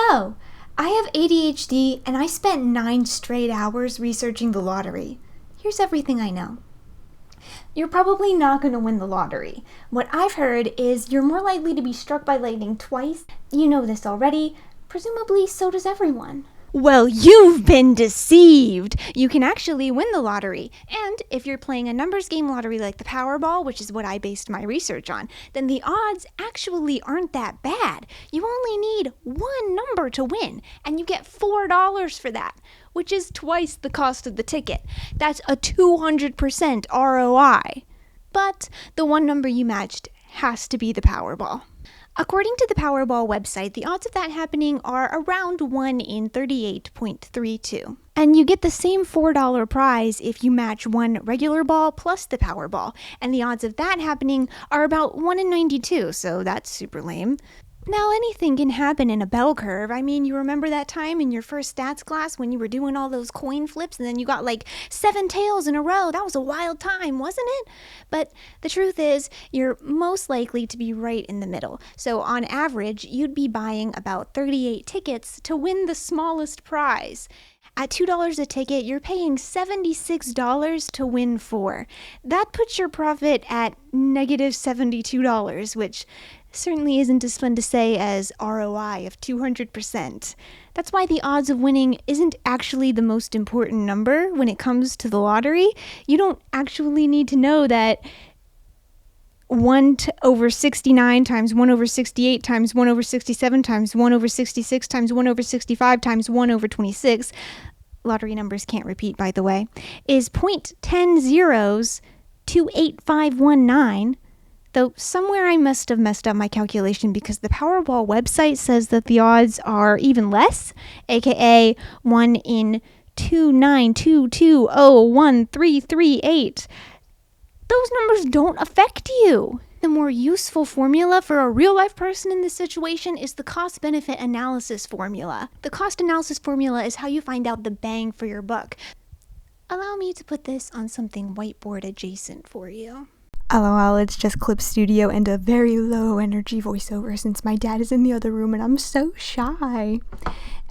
know. I have ADHD and I spent 9 straight hours researching the lottery. Here's everything I know. You're probably not going to win the lottery. What I've heard is you're more likely to be struck by lightning twice. You know this already. Presumably, so does everyone. Well, you've been deceived. You can actually win the lottery. And if you're playing a numbers game lottery like the Powerball, which is what I based my research on, then the odds actually aren't that bad. You only need one number to win, and you get $4 for that, which is twice the cost of the ticket. That's a 200% ROI. But the one number you matched has to be the Powerball. According to the Powerball website, the odds of that happening are around 1 in 38.32. And you get the same $4 prize if you match one regular ball plus the Powerball. And the odds of that happening are about 1 in 92, so that's super lame. Now, anything can happen in a bell curve. I mean, you remember that time in your first stats class when you were doing all those coin flips and then you got like 7 tails in a row? That was a wild time, wasn't it? But the truth is, you're most likely to be right in the middle. So on average, you'd be buying about 38 tickets to win the smallest prize. At $2 a ticket, you're paying $76 to win 4. That puts your profit at negative $72, which certainly isn't as fun to say as ROI of 200%. That's why the odds of winning isn't actually the most important number when it comes to the lottery. You don't actually need to know that 1 over 69 times 1 over 68 times 1 over 67 times 1 over 66 times 1 over 65 times 1 over 26, lottery numbers can't repeat, by the way, is 0.10 zeros 28519. Though somewhere I must have messed up my calculation because the Powerball website says that the odds are even less, aka 1 in 292201338. Those numbers don't affect you. The more useful formula for a real-life person in this situation is the cost-benefit analysis formula. The cost analysis formula is how you find out the bang for your buck. Allow me to put this on something whiteboard adjacent for you. LOL, it's just Clip Studio and a very low energy voiceover since my dad is in the other room and I'm so shy.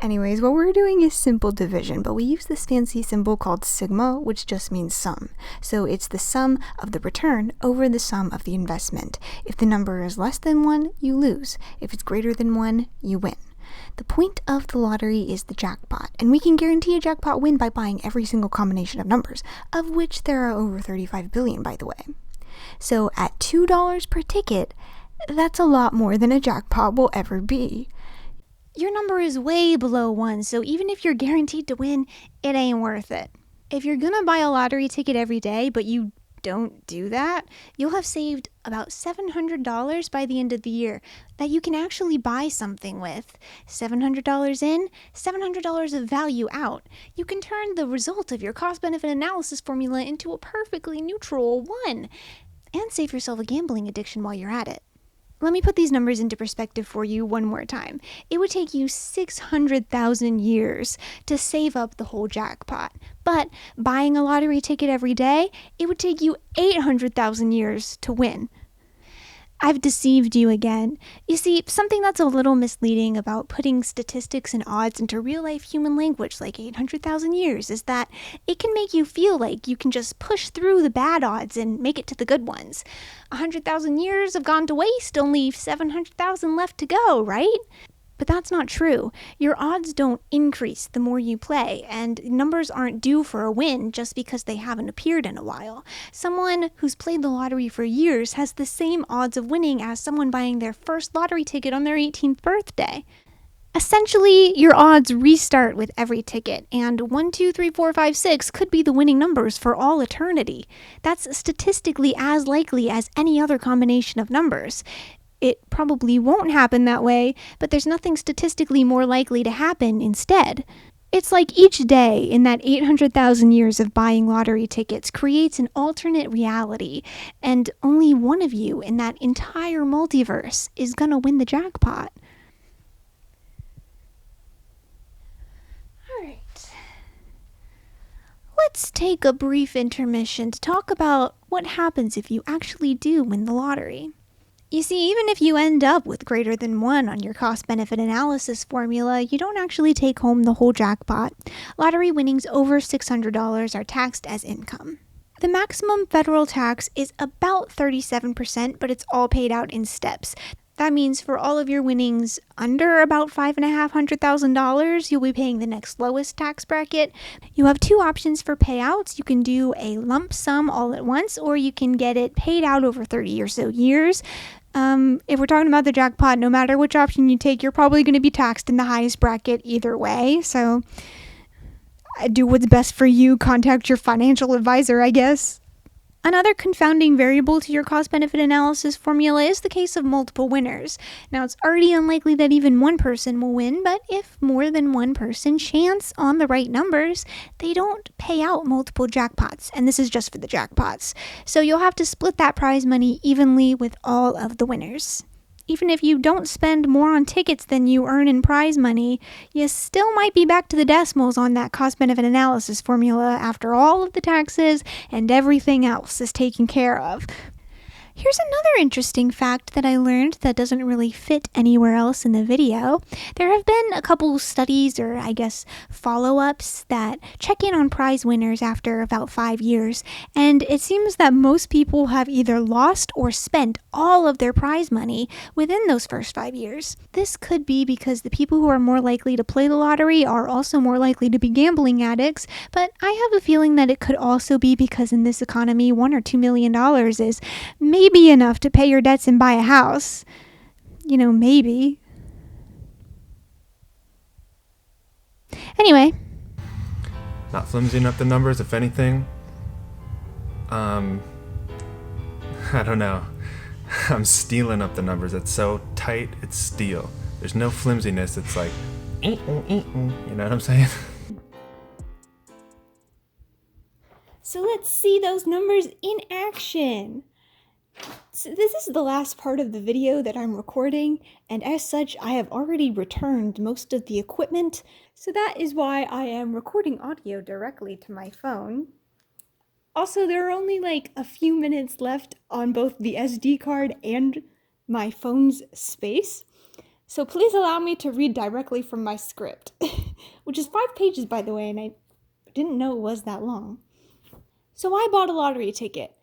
Anyways, what we're doing is simple division, but we use this fancy symbol called sigma, which just means sum. So it's the sum of the return over the sum of the investment. If the number is less than 1, you lose. If it's greater than 1, you win. The point of the lottery is the jackpot, and we can guarantee a jackpot win by buying every single combination of numbers, of which there are over 35 billion, by the way. So at $2 per ticket, that's a lot more than a jackpot will ever be. Your number is way below 1, so even if you're guaranteed to win, it ain't worth it. If you're gonna buy a lottery ticket every day, but you don't do that, you'll have saved about $700 by the end of the year that you can actually buy something with. $700 in, $700 of value out. You can turn the result of your cost-benefit analysis formula into a perfectly neutral 1 and save yourself a gambling addiction while you're at it. Let me put these numbers into perspective for you one more time. It would take you 600,000 years to save up the whole jackpot. But buying a lottery ticket every day, it would take you 800,000 years to win. I've deceived you again. You see, something that's a little misleading about putting statistics and odds into real-life human language like 800,000 years is that it can make you feel like you can just push through the bad odds and make it to the good ones. 100,000 years have gone to waste, only 700,000 left to go, right? But that's not true. Your odds don't increase the more you play, and numbers aren't due for a win just because they haven't appeared in a while. Someone who's played the lottery for years has the same odds of winning as someone buying their first lottery ticket on their 18th birthday. Essentially, your odds restart with every ticket, and 1, 2, 3, 4, 5, 6 could be the winning numbers for all eternity. That's statistically as likely as any other combination of numbers. It probably won't happen that way, but there's nothing statistically more likely to happen instead. It's like each day in that 800,000 years of buying lottery tickets creates an alternate reality, and only one of you in that entire multiverse is gonna win the jackpot. Alright. Let's take a brief intermission to talk about what happens if you actually do win the lottery. You see, even if you end up with greater than 1 on your cost-benefit analysis formula, you don't actually take home the whole jackpot. Lottery winnings over $600 are taxed as income. The maximum federal tax is about 37%, but it's all paid out in steps. That means for all of your winnings under about $550,000, you'll be paying the next lowest tax bracket. You have two options for payouts. You can do a lump sum all at once, or you can get it paid out over 30 or so years. If we're talking about the jackpot, no matter which option you take, you're probably going to be taxed in the highest bracket either way. So do what's best for you. Contact your financial advisor, I guess. Another confounding variable to your cost-benefit analysis formula is the case of multiple winners. Now, it's already unlikely that even one person will win, but if more than one person chance on the right numbers, they don't pay out multiple jackpots, and this is just for the jackpots. So you'll have to split that prize money evenly with all of the winners. Even if you don't spend more on tickets than you earn in prize money, you still might be back to the decimals on that cost-benefit analysis formula after all of the taxes and everything else is taken care of. Here's another interesting fact that I learned that doesn't really fit anywhere else in the video. There have been a couple studies, or I guess follow-ups, that check in on prize winners after about 5 years, and it seems that most people have either lost or spent all of their prize money within those first 5 years. This could be because the people who are more likely to play the lottery are also more likely to be gambling addicts, but I have a feeling that it could also be because in this economy, $1 or $2 million is maybe enough to pay your debts and buy a house. Maybe. Anyway. Not flimsying up the numbers, if anything. I don't know. I'm stealing up the numbers. It's so tight, it's steel. There's no flimsiness. It's like, you know what I'm saying? So let's see those numbers in action. So this is the last part of the video that I'm recording, and as such, I have already returned most of the equipment, so that is why I am recording audio directly to my phone. Also, there are only like a few minutes left on both the SD card and my phone's space, so please allow me to read directly from my script, which is 5 pages, by the way, and I didn't know it was that long. So I bought a lottery ticket.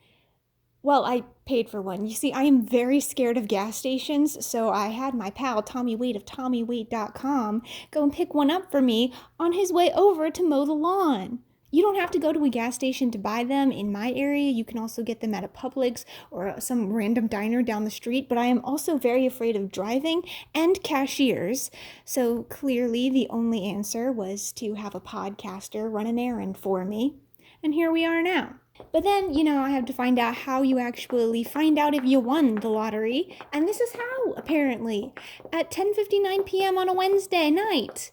Well, I paid for one. You see, I am very scared of gas stations, so I had my pal Tommy Wade of TommyWade.com go and pick one up for me on his way over to mow the lawn. You don't have to go to a gas station to buy them in my area. You can also get them at a Publix or some random diner down the street, but I am also very afraid of driving and cashiers. So clearly the only answer was to have a podcaster run an errand for me. And here we are now. But then, I have to find out how you actually find out if you won the lottery. And this is how, apparently, at 10:59 p.m. on a Wednesday night.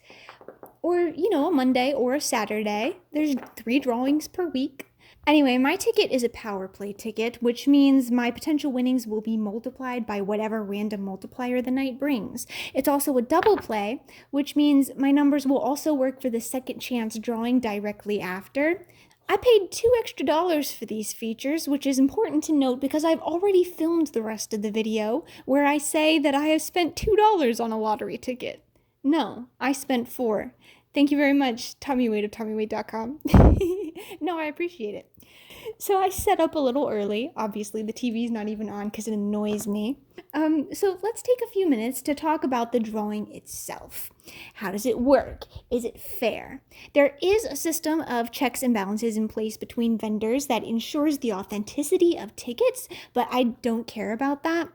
Or, a Monday or a Saturday. There's 3 drawings per week. Anyway, my ticket is a power play ticket, which means my potential winnings will be multiplied by whatever random multiplier the night brings. It's also a double play, which means my numbers will also work for the second chance drawing directly after. I paid $2 extra for these features, which is important to note because I've already filmed the rest of the video where I say that I have spent $2 on a lottery ticket. No, I spent $4. Thank you very much, Tommy Wade of TommyWade.com. No, I appreciate it. So I set up a little early. Obviously, the TV's not even on because it annoys me. So let's take a few minutes to talk about the drawing itself. How does it work? Is it fair? There is a system of checks and balances in place between vendors that ensures the authenticity of tickets, but I don't care about that.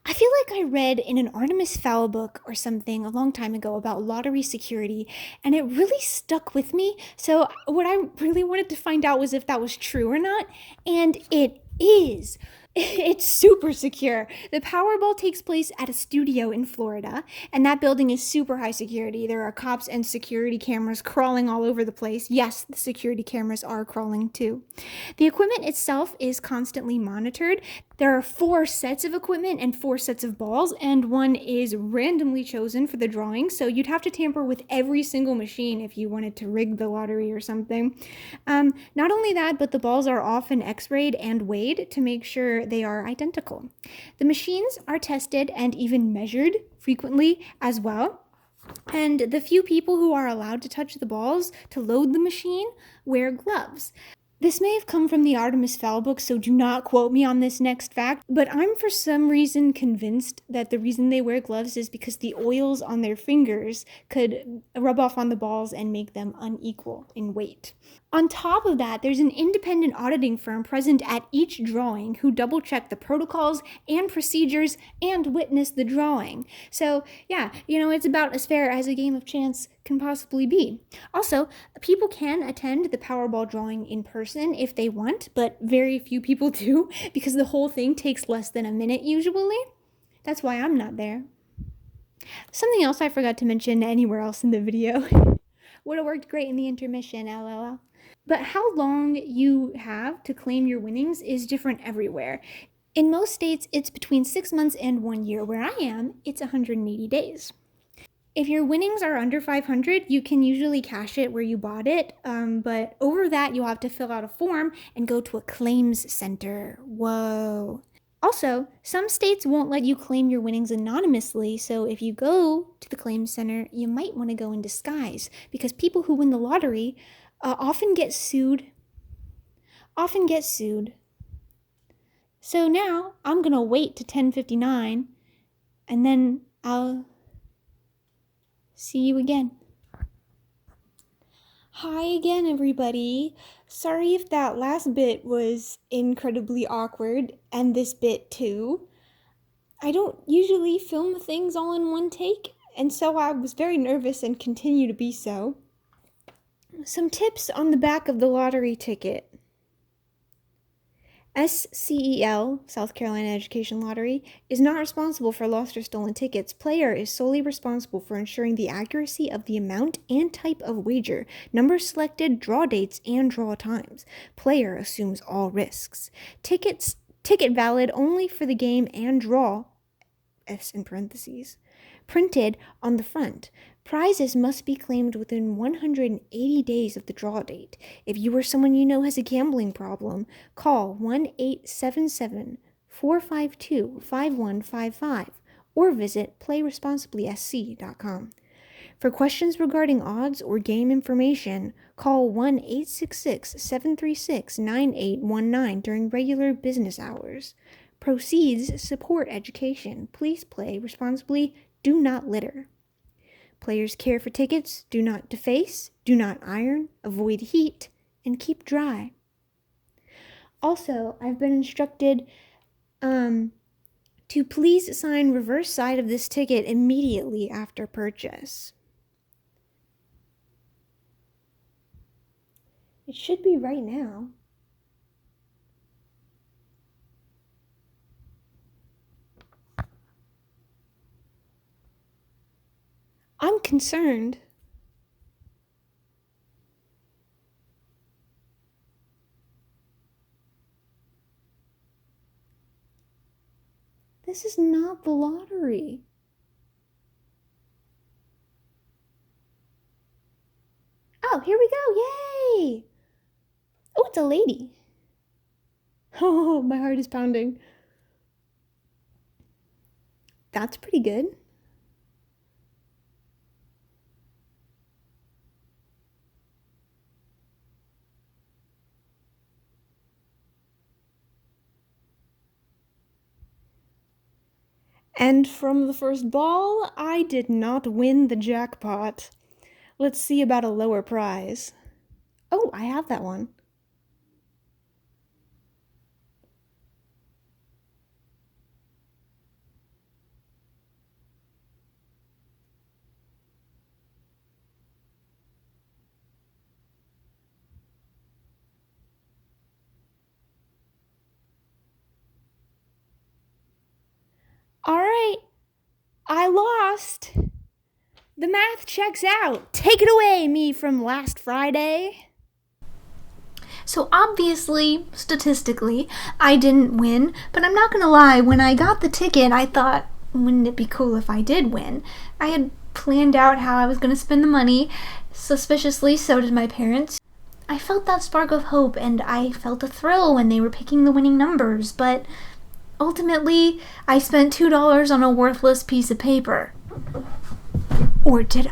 I feel like I read in an Artemis Fowl book or something a long time ago about lottery security, and it really stuck with me. So what I really wanted to find out was if that was true or not, and it is. It's super secure. The Powerball takes place at a studio in Florida, and that building is super high security. There are cops and security cameras crawling all over the place. Yes, the security cameras are crawling too. The equipment itself is constantly monitored. There are 4 sets of equipment and 4 sets of balls, and one is randomly chosen for the drawing, so you'd have to tamper with every single machine if you wanted to rig the lottery or something. Not only that, but the balls are often x-rayed and weighed to make sure they are identical. The machines are tested and even measured frequently as well. And the few people who are allowed to touch the balls to load the machine wear gloves. This may have come from the Artemis Fowl book, so do not quote me on this next fact, but I'm for some reason convinced that the reason they wear gloves is because the oils on their fingers could rub off on the balls and make them unequal in weight. On top of that, there's an independent auditing firm present at each drawing who double-check the protocols and procedures and witness the drawing. So yeah, it's about as fair as a game of chance can possibly be. Also, people can attend the Powerball drawing in person if they want, but very few people do because the whole thing takes less than a minute usually. That's why I'm not there. Something else I forgot to mention anywhere else in the video. Would have worked great in the intermission, lol. But how long you have to claim your winnings is different everywhere. In most states, it's between 6 months and 1 year. Where I am, it's 180 days. If your winnings are under 500, you can usually cash it where you bought it, but over that, you'll have to fill out a form and go to a claims center. Whoa. Also, some states won't let you claim your winnings anonymously, so if you go to the claims center, you might want to go in disguise, because people who win the lottery often get sued. So now, I'm going to wait to 10:59, and then I'll see you again. Hi again, everybody. Sorry if that last bit was incredibly awkward, and this bit too. I don't usually film things all in one take, and so I was very nervous and continue to be so. Some tips on the back of the lottery ticket. SCEL, South Carolina Education Lottery, is not responsible for lost or stolen tickets. Player is solely responsible for ensuring the accuracy of the amount and type of wager, numbers selected, draw dates, and draw times. Player assumes all risks. Ticket valid only for the game and draw, S in parentheses, printed on the front. Prizes must be claimed within 180 days of the draw date. If you or someone you know has a gambling problem, call 1-877-452-5155 or visit playresponsiblysc.com. For questions regarding odds or game information, call 1-866-736-9819 during regular business hours. Proceeds support education. Please play responsibly. Do not litter. Players care for tickets, do not deface, do not iron, avoid heat, and keep dry. Also, I've been instructed to please sign reverse side of this ticket immediately after purchase. It should be right now. I'm concerned. This is not the lottery. Oh, here we go. Yay! Oh, it's a lady. Oh, my heart is pounding. That's pretty good. And from the first ball, I did not win the jackpot. Let's see about a lower prize. Oh, I have that one. All right, I lost. The math checks out. Take it away, me from last Friday. So obviously, statistically, I didn't win, but I'm not gonna lie, when I got the ticket, I thought, wouldn't it be cool if I did win? I had planned out how I was gonna spend the money. Suspiciously, so did my parents. I felt that spark of hope, and I felt a thrill when they were picking the winning numbers, but Ultimately, I spent $2 on a worthless piece of paper. Or did I?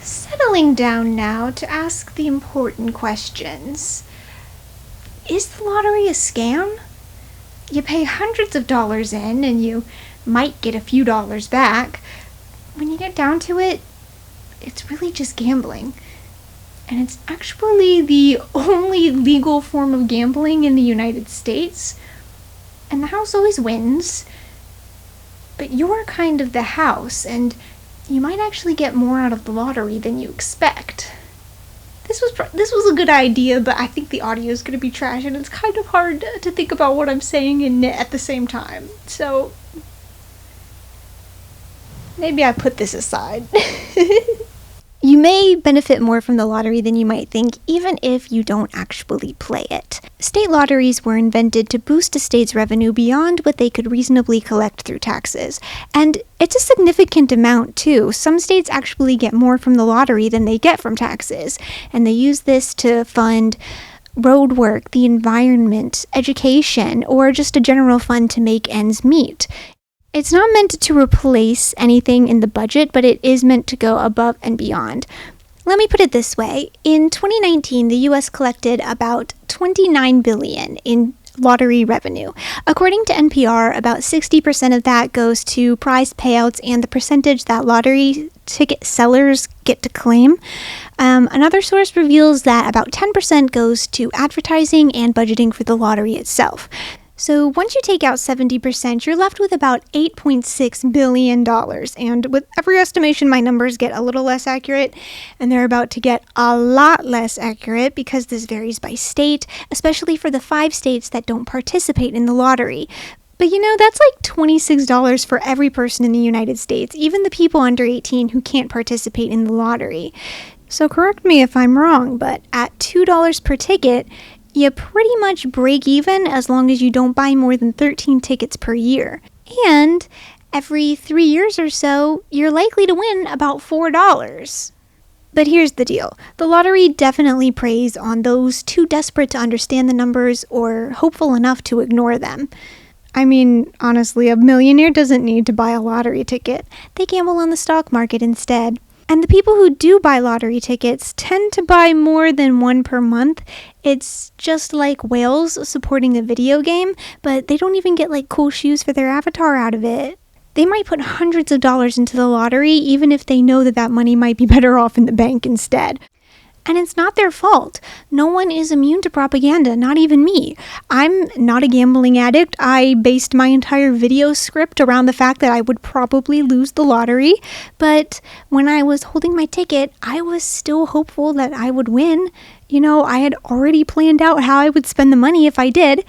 Settling down now to ask the important questions. Is the lottery a scam? You pay hundreds of dollars in and you might get a few dollars back. When you get down to it, it's really just gambling. And it's actually the only legal form of gambling in the United States. And the house always wins. But you're kind of the house, and you might actually get more out of the lottery than you expect. This was a good idea, but I think the audio is going to be trash, and it's kind of hard to think about what I'm saying and knit at the same time. So maybe I put this aside. You may benefit more from the lottery than you might think, even if you don't actually play it. State lotteries were invented to boost a state's revenue beyond what they could reasonably collect through taxes. And it's a significant amount, too. Some states actually get more from the lottery than they get from taxes, and they use this to fund road work, the environment, education, or just a general fund to make ends meet. It's not meant to replace anything in the budget, but it is meant to go above and beyond. Let me put it this way. In 2019, the US collected about $29 billion in lottery revenue. According to NPR, about 60% of that goes to prize payouts and the percentage that lottery ticket sellers get to claim. Another source reveals that about 10% goes to advertising and budgeting for the lottery itself. So once you take out 70%, you're left with about $8.6 billion. And with every estimation, my numbers get a little less accurate, and they're about to get a lot less accurate because this varies by state, especially for the 5 states that don't participate in the lottery. But that's like $26 for every person in the United States, even the people under 18 who can't participate in the lottery. So correct me if I'm wrong, but at $2 per ticket, you pretty much break even as long as you don't buy more than 13 tickets per year. And every 3 years or so, you're likely to win about $4. But here's the deal. The lottery definitely preys on those too desperate to understand the numbers or hopeful enough to ignore them. I mean, honestly, a millionaire doesn't need to buy a lottery ticket. They gamble on the stock market instead. And the people who do buy lottery tickets tend to buy more than one per month. It's just like whales supporting a video game, but they don't even get like cool shoes for their avatar out of it. They might put hundreds of dollars into the lottery even if they know that money might be better off in the bank instead. And it's not their fault. No one is immune to propaganda, not even me. I'm not a gambling addict. I based my entire video script around the fact that I would probably lose the lottery. But when I was holding my ticket, I was still hopeful that I would win. I had already planned out how I would spend the money if I did.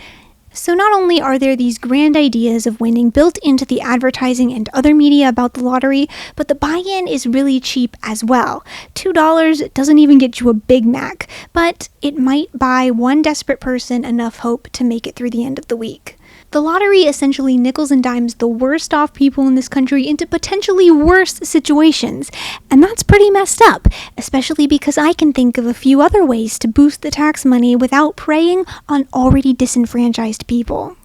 So not only are there these grand ideas of winning built into the advertising and other media about the lottery, but the buy-in is really cheap as well. $2 doesn't even get you a Big Mac, but it might buy one desperate person enough hope to make it through the end of the week. The lottery essentially nickels and dimes the worst off people in this country into potentially worse situations, and that's pretty messed up, especially because I can think of a few other ways to boost the tax money without preying on already disenfranchised people.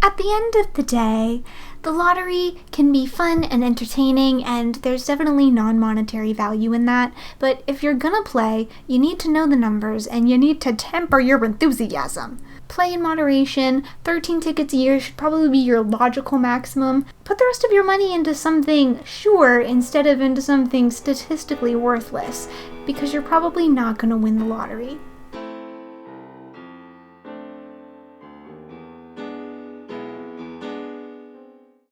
At the end of the day, the lottery can be fun and entertaining, and there's definitely non-monetary value in that, but if you're gonna play, you need to know the numbers and you need to temper your enthusiasm. Play in moderation. 13 tickets a year should probably be your logical maximum. Put the rest of your money into something sure instead of into something statistically worthless, because you're probably not gonna win the lottery.